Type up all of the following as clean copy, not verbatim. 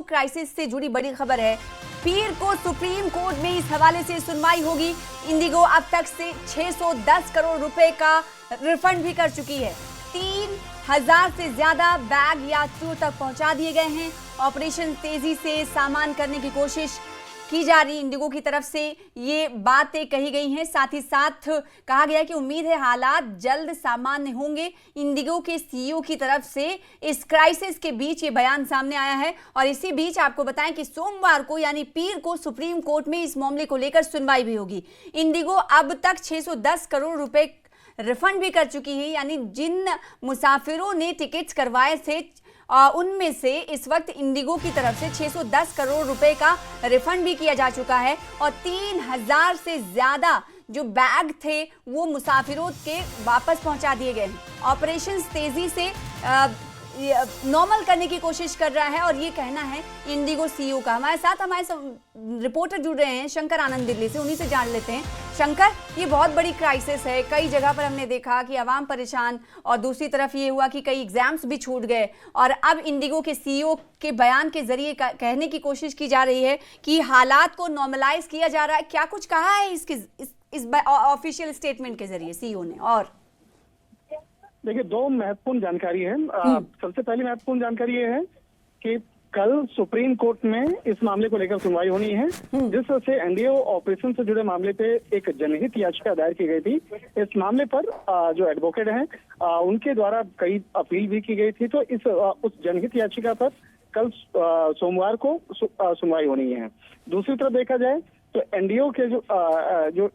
Crisis से जुड़ी बड़ी खबर है। पीर को सुप्रीम कोर्ट में इस हवाले से सुनवाई होगी। इंडिगो अब तक से 610 करोड़ रुपए का रिफंड भी कर चुकी है। 3000 से ज्यादा बैग यात्रियों तक पहुंचा दिए गए हैं। ऑपरेशन तेजी से सामान करने की कोशिश की जा रही इंडिगो की तरफ से, ये बातें कही गई हैं। साथ ही साथ कहा गया कि उम्मीद है हालात जल्द सामान्य होंगे। इंडिगो के सीईओ की तरफ से इस क्राइसिस के बीच ये बयान सामने आया है। और इसी बीच आपको बताएं कि सोमवार को यानी पीर को सुप्रीम कोर्ट में इस मामले को लेकर सुनवाई भी होगी। इंडिगो अब तक 610 करोड़ रुपए रिफंड भी कर चुकी है, यानी जिन मुसाफिरों ने टिकट्स करवाए थे उनमें से इस वक्त इंडिगो की तरफ से 610 करोड़ रुपए का रिफंड भी किया जा चुका है। और 3000 से ज्यादा जो बैग थे वो मुसाफिरों के वापस पहुंचा दिए गए हैं। ऑपरेशन तेजी से नॉर्मल करने की कोशिश कर रहा है और ये कहना है इंडिगो सीईओ का। हमारे रिपोर्टर जुड़ रहे हैं शंकर आनंद दिल्ली से, उन्हीं से जान लेते हैं। शंकर, ये बहुत बड़ी क्राइसिस है। कई जगह पर हमने देखा कि आवाम परेशान, और दूसरी तरफ ये हुआ कि कई एग्जाम्स भी छूट गए। और अब इंडिगो के सीईओ के बयान के जरिए कहने की कोशिश की जा रही है कि हालात को नॉर्मलाइज किया जा रहा है। क्या कुछ कहा है इस ऑफिशियल स्टेटमेंट के जरिए सीईओ ने? और देखिए, दो महत्वपूर्ण जानकारी है। सबसे पहली महत्वपूर्ण जानकारी ये है कि कल सुप्रीम कोर्ट में इस मामले को लेकर सुनवाई होनी है, जिस तरह से एनडीओ ऑपरेशन से जुड़े मामले पे एक जनहित याचिका दायर की गई थी। इस मामले पर जो एडवोकेट हैं उनके द्वारा कई अपील भी की गई थी। तो उस जनहित याचिका पर कल सोमवार को सुनवाई होनी है। दूसरी तरफ देखा जाए तो एनडीओ के जो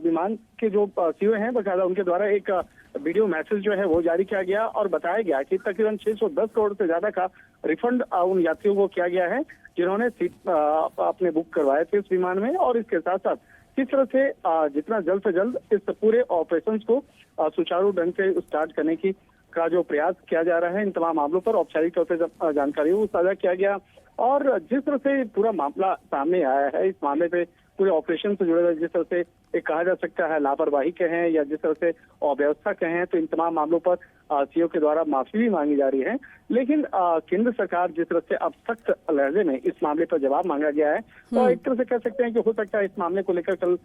विमान के जो सीईओ हैं बकायदा उनके द्वारा एक वीडियो मैसेज जो है वो जारी किया गया और बताया गया कि तकरीबन 610 करोड़ से ज्यादा का रिफंड उन यात्रियों को किया गया है जिन्होंने सीट अपने बुक करवाए थे इस विमान में। और इसके साथ साथ किस तरह से जितना जल्द से जल्द इस पूरे ऑपरेशन को सुचारू ढंग से स्टार्ट करने का जो प्रयास किया जा रहा है, इन तमाम मामलों पर औपचारिक तौर पर जानकारी को साझा किया गया। और जिस तरह से पूरा मामला सामने आया है, इस मामले पे पूरे ऑपरेशन से जुड़े हुए जिस तरह से एक कहा जा सकता है लापरवाही कहें या जिस तरह से अव्यवस्था कहें, तो इन तमाम मामलों पर सीईओ के द्वारा माफी भी मांगी जा रही है। लेकिन केंद्र सरकार जिस तरह से अब सख्त लहजे में इस मामले पर जवाब मांगा गया है, तो एक तरह से कह सकते हैं कि हो सकता है इस मामले को लेकर कल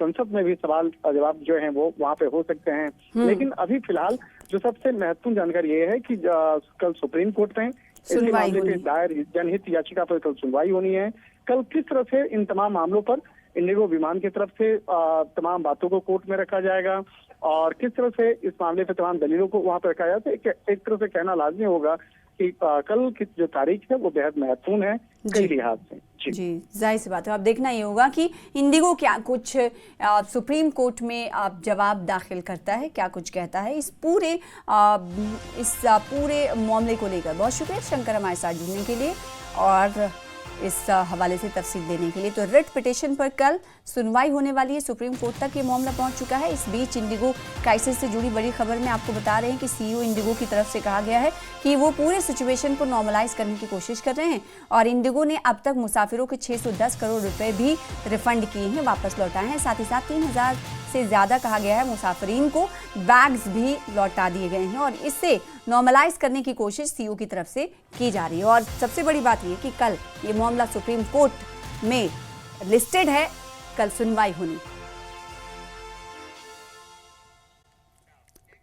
संसद में भी सवाल जवाब जो है वो वहाँ पे हो सकते हैं। लेकिन अभी फिलहाल जो सबसे महत्वपूर्ण जानकारी ये है कि कल सुप्रीम कोर्ट में इस मामले पे दायर जनहित याचिका पर कल सुनवाई होनी है। कल किस तरह से इन तमाम मामलों पर इंडिगो विमान की तरफ से तमाम बातों को कोर्ट में रखा जाएगा और किस तरह से इस मामले पे तमाम दलीलों को वहां पर रखा जाए, तो एक तरह से कहना लाजमी होगा कि कल की जो तारीख है वो बेहद महत्वपूर्ण है कई लिहाज से। जी, जाहिर सी बात है। अब देखना ये होगा कि इंडिगो क्या कुछ सुप्रीम कोर्ट में जवाब दाखिल करता है, क्या कुछ कहता है इस पूरे मामले को लेकर। बहुत शुक्रिया शंकर हमारे साथ जुड़ने के लिए और इस हवाले से तफसील देने के लिए। तो रिट पिटीशन पर कल सुनवाई होने वाली है, सुप्रीम कोर्ट तक ये मामला पहुंच चुका है। इस बीच इंडिगो क्राइसिस से जुड़ी बड़ी खबर में आपको बता रहे हैं कि सीईओ इंडिगो की तरफ से कहा गया है कि वो पूरे सिचुएशन को नॉर्मलाइज करने की कोशिश कर रहे हैं। और इंडिगो ने अब तक मुसाफिरों के 610 करोड़ रुपए भी रिफंड किए हैं, वापस लौटाए हैं। साथ ही साथ 3000 से ज्यादा कहा गया है मुसाफिरीन को बैग्स भी लौटा दिए गए हैं और इससे नॉर्मलाइज करने की कोशिश सीईओ की तरफ से की जा रही है। और सबसे बड़ी बात यह कि कल ये मामला सुप्रीम कोर्ट में लिस्टेड है, कल सुनवाई होनी।